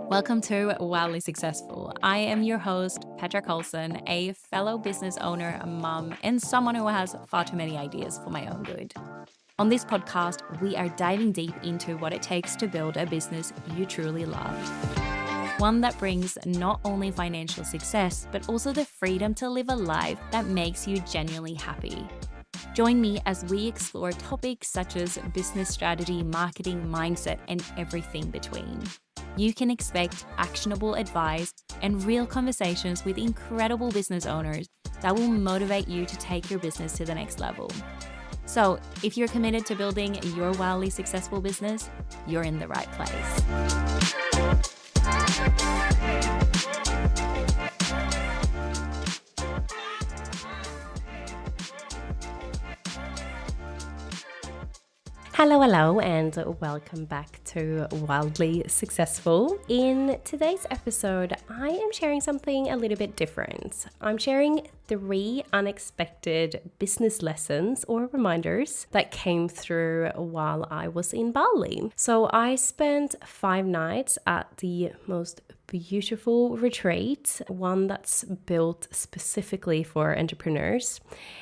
Welcome to Wildly Successful. I am your host, Petra Colson, a fellow business owner, a mum, and someone who has far too many ideas for my own good. On this podcast, we are diving deep into what it takes to build a business you truly love. One that brings not only financial success, but also the freedom to live a life that makes you genuinely happy. Join me as we explore topics such as business strategy, marketing, mindset, and everything between. You can expect actionable advice and real conversations with incredible business owners that will motivate you to take your business to the next level. So, if you're committed to building your wildly successful business, you're in the right place. Hello, and welcome back to Wildly Successful. In today's episode, I am sharing something a little bit different. I'm sharing 3 unexpected business lessons or reminders that came through while I was in Bali. So I spent 5 nights at the most beautiful retreat, one that's built specifically for entrepreneurs.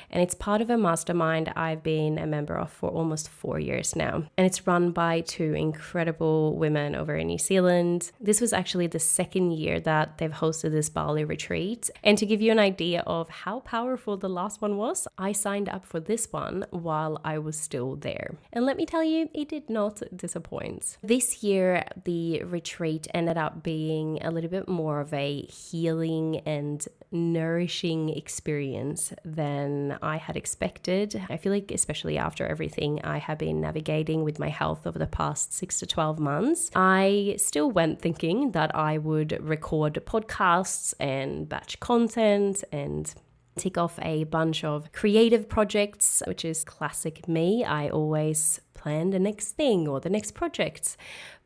And it's part of a mastermind I've been a member of for almost 4 years now. And it's run by 2 incredible women over in New Zealand. This was actually the 2nd year that they've hosted this Bali retreat. And to give you an idea of how powerful the last one was, I signed up for this one while I was still there. And let me tell you, it did not disappoint. This year, the retreat ended up being a little bit more of a healing and nourishing experience than I had expected. I feel like, especially after everything I have been navigating with my health over the past 6 to 12 months, I still went thinking that I would record podcasts and batch content and tick off a bunch of creative projects, which is classic me. I always plan the next thing or the next project.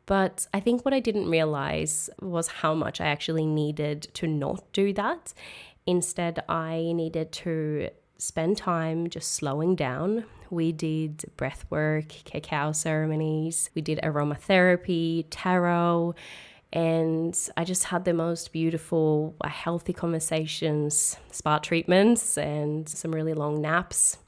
But I think what I didn't realize was how much I actually needed to not do that. Instead, I needed to spend time just slowing down. We did breath work, cacao ceremonies, we did aromatherapy, tarot, and I just had the most beautiful, healthy conversations, spa treatments, and some really long naps,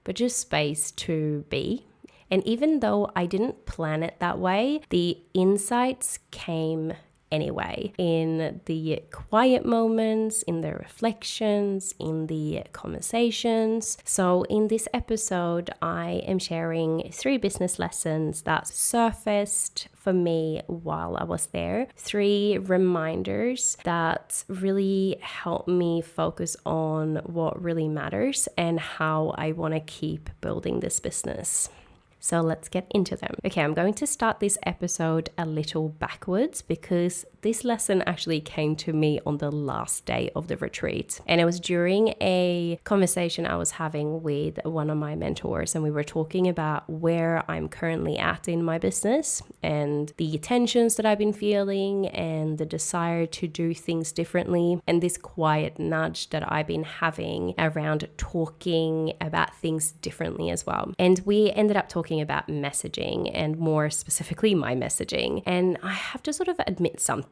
but just space to be. And even though I didn't plan it that way, the insights came anyway, in the quiet moments, in the reflections, in the conversations. So in this episode, I am sharing 3 business lessons that surfaced for me while I was there. 3 reminders that really helped me focus on what really matters and how I want to keep building this business. So let's get into them. Okay, I'm going to start this episode a little backwards because this lesson actually came to me on the last day of the retreat. And it was during a conversation I was having with one of my mentors, and we were talking about where I'm currently at in my business and the tensions that I've been feeling and the desire to do things differently and this quiet nudge that I've been having around talking about things differently as well. And we ended up talking about messaging, and more specifically my messaging. And I have to sort of admit something.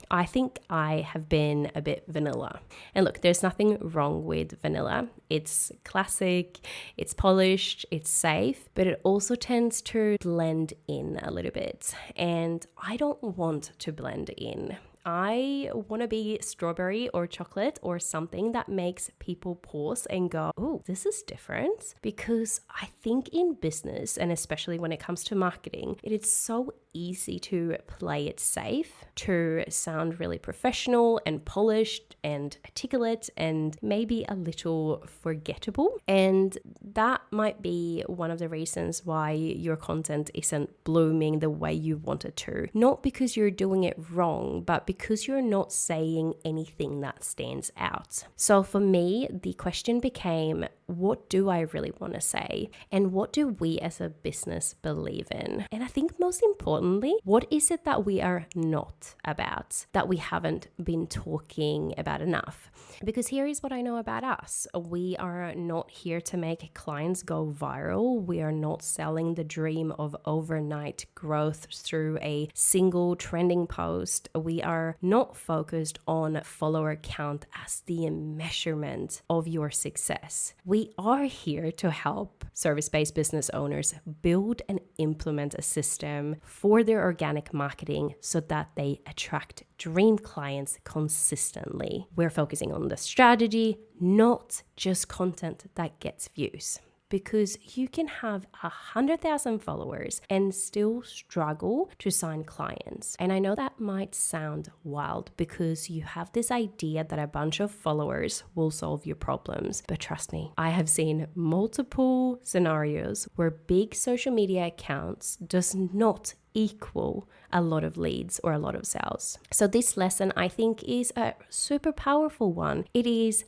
I think I have been a bit vanilla. And look, there's nothing wrong with vanilla. It's classic, it's polished, it's safe, but it also tends to blend in a little bit. And I don't want to blend in. I want to be strawberry or chocolate or something that makes people pause and go, oh, this is different. Because I think in business, and especially when it comes to marketing, it is so easy to play it safe, to sound really professional and polished and articulate and maybe a little forgettable. And that might be one of the reasons why your content isn't blooming the way you want it to. Not because you're doing it wrong, but because you're not saying anything that stands out. So for me, the question became, what do I really want to say? And what do we as a business believe in? And I think most importantly, what is it that we are not about, that we haven't been talking about enough? Because here is what I know about us. We are not here to make clients go viral. We are not selling the dream of overnight growth through a single trending post. We are not focused on follower count as the measurement of your success. We are here to help service-based business owners build and implement a system for their organic marketing so that they attract dream clients consistently. We're focusing on the strategy, not just content that gets views. Because you can have 100,000 followers and still struggle to sign clients. And I know that might sound wild because you have this idea that a bunch of followers will solve your problems. But trust me, I have seen multiple scenarios where big social media accounts does not equal a lot of leads or a lot of sales. So this lesson I think is a super powerful one. It is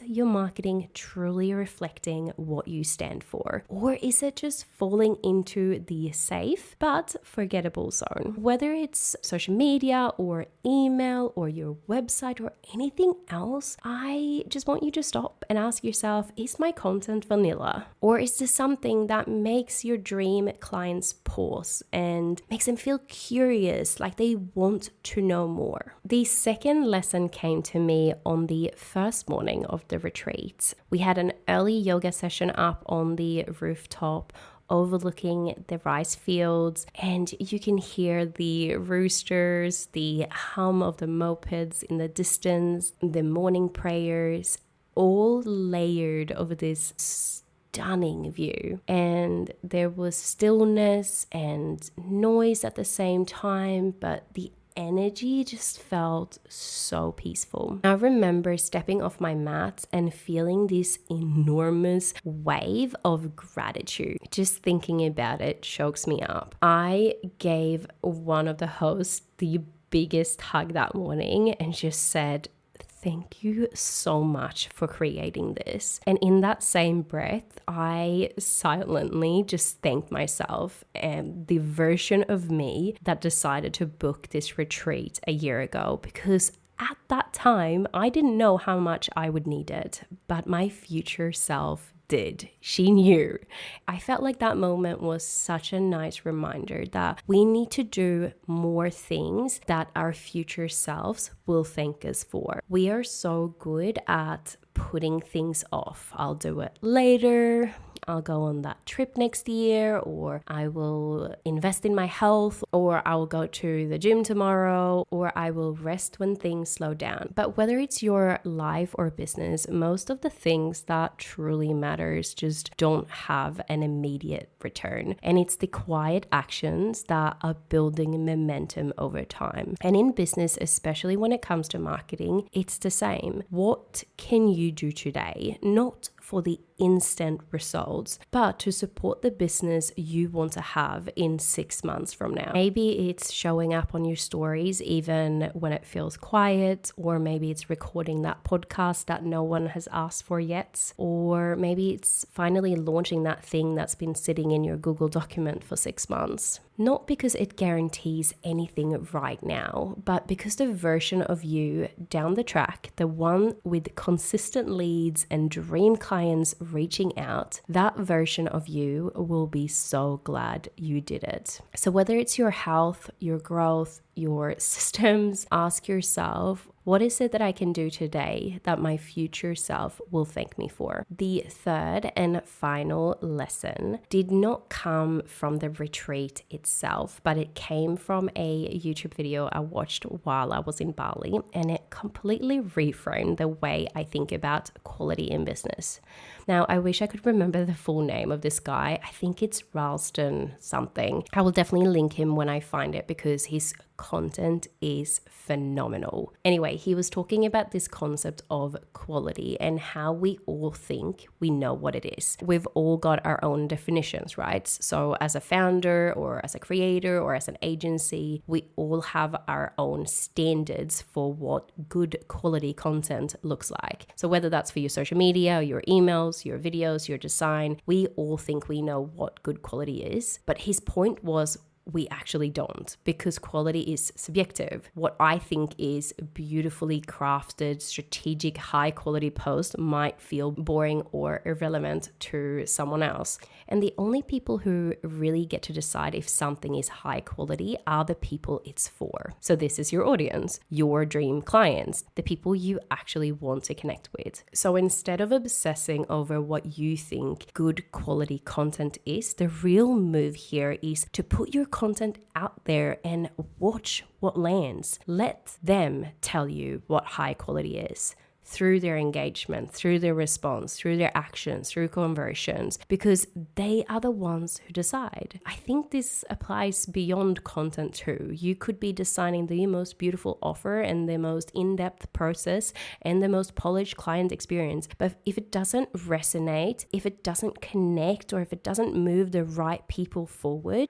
your marketing truly reflecting what you stand for? Or is it just falling into the safe but forgettable zone? Whether it's social media or email or your website or anything else, I just want you to stop and ask yourself, is my content vanilla? Or is this something that makes your dream clients pause and makes them feel curious, like they want to know more? The second lesson came to me on the first morning of the retreat. We had an early yoga session up on the rooftop overlooking the rice fields, and you can hear the roosters, the hum of the mopeds in the distance, the morning prayers, all layered over this stunning view. And there was stillness and noise at the same time, but the energy just felt so peaceful. I remember stepping off my mat and feeling this enormous wave of gratitude. Just thinking about it chokes me up. I gave one of the hosts the biggest hug that morning and just said, thank you so much for creating this. And in that same breath, I silently just thanked myself and the version of me that decided to book this retreat a year ago, because at that time, I didn't know how much I would need it, but my future self did. She knew. I felt like that moment was such a nice reminder that we need to do more things that our future selves will thank us for. We are so good at putting things off. I'll do it later. I'll go on that trip next year, or I will invest in my health, or I will go to the gym tomorrow, or I will rest when things slow down. But whether it's your life or business, most of the things that truly matters just don't have an immediate return. And it's the quiet actions that are building momentum over time. And in business, especially when it comes to marketing, it's the same. What can you do today? Not for the instant results, but to support the business you want to have in 6 months from now. Maybe it's showing up on your stories even when it feels quiet, or maybe it's recording that podcast that no one has asked for yet, or maybe it's finally launching that thing that's been sitting in your Google document for 6 months. Not because it guarantees anything right now, but because the version of you down the track, the one with consistent leads and dream clients reaching out, that version of you will be so glad you did it. So whether it's your health, your growth, your systems, ask yourself, what is it that I can do today that my future self will thank me for? The third and final lesson did not come from the retreat itself, but it came from a YouTube video I watched while I was in Bali, and it completely reframed the way I think about quality in business. Now, I wish I could remember the full name of this guy. I think it's Ralston something. I will definitely link him when I find it because his content is phenomenal. Anyway, he was talking about this concept of quality and how we all think we know what it is. We've all got our own definitions, right? So as a founder or as a creator or as an agency, we all have our own standards for what good quality content looks like. So whether that's for your social media, your emails, your videos, your design, we all think we know what good quality is. But his point was, we actually don't, because quality is subjective. What I think is a beautifully crafted, strategic, high quality post might feel boring or irrelevant to someone else. And the only people who really get to decide if something is high quality are the people it's for. So this is your audience, your dream clients, the people you actually want to connect with. So instead of obsessing over what you think good quality content is, the real move here is to put your content out there and watch what lands. Let them tell you what high quality is through their engagement, through their response, through their actions, through conversions, because they are the ones who decide. I think this applies beyond content too. You could be designing the most beautiful offer and the most in-depth process and the most polished client experience, but if it doesn't resonate, if it doesn't connect, or if it doesn't move the right people forward,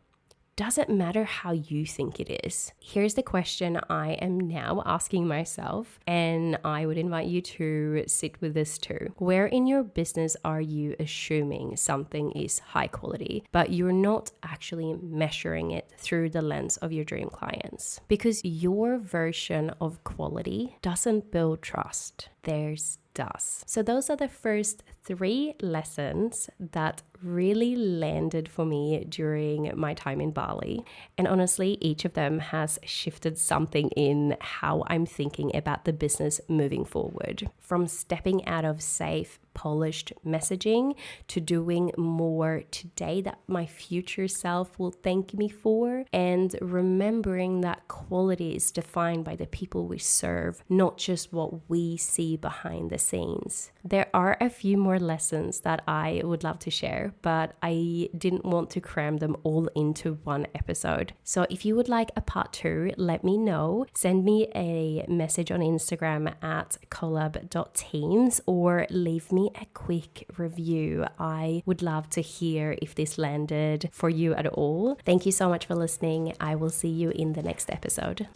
doesn't matter how you think it is. Here's the question I am now asking myself, and I would invite you to sit with this too. Where in your business are you assuming something is high quality, but you're not actually measuring it through the lens of your dream clients? Because your version of quality doesn't build trust. Theirs does. So those are the first 3 lessons that really landed for me during my time in Bali. And honestly, each of them has shifted something in how I'm thinking about the business moving forward. From stepping out of safe, polished messaging to doing more today that my future self will thank me for, and remembering that quality is defined by the people we serve, not just what we see behind the scenes. There are a few more lessons that I would love to share, but I didn't want to cram them all into one episode. So if you would like a part 2, let me know. Send me a message on Instagram at collab.teams or leave me a quick review. I would love to hear if this landed for you at all. Thank you so much for listening. I will see you in the next episode.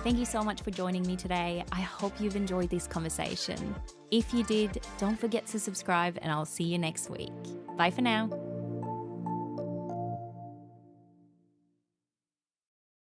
Thank you so much for joining me today. I hope you've enjoyed this conversation. If you did, don't forget to subscribe, and I'll see you next week. Bye for now.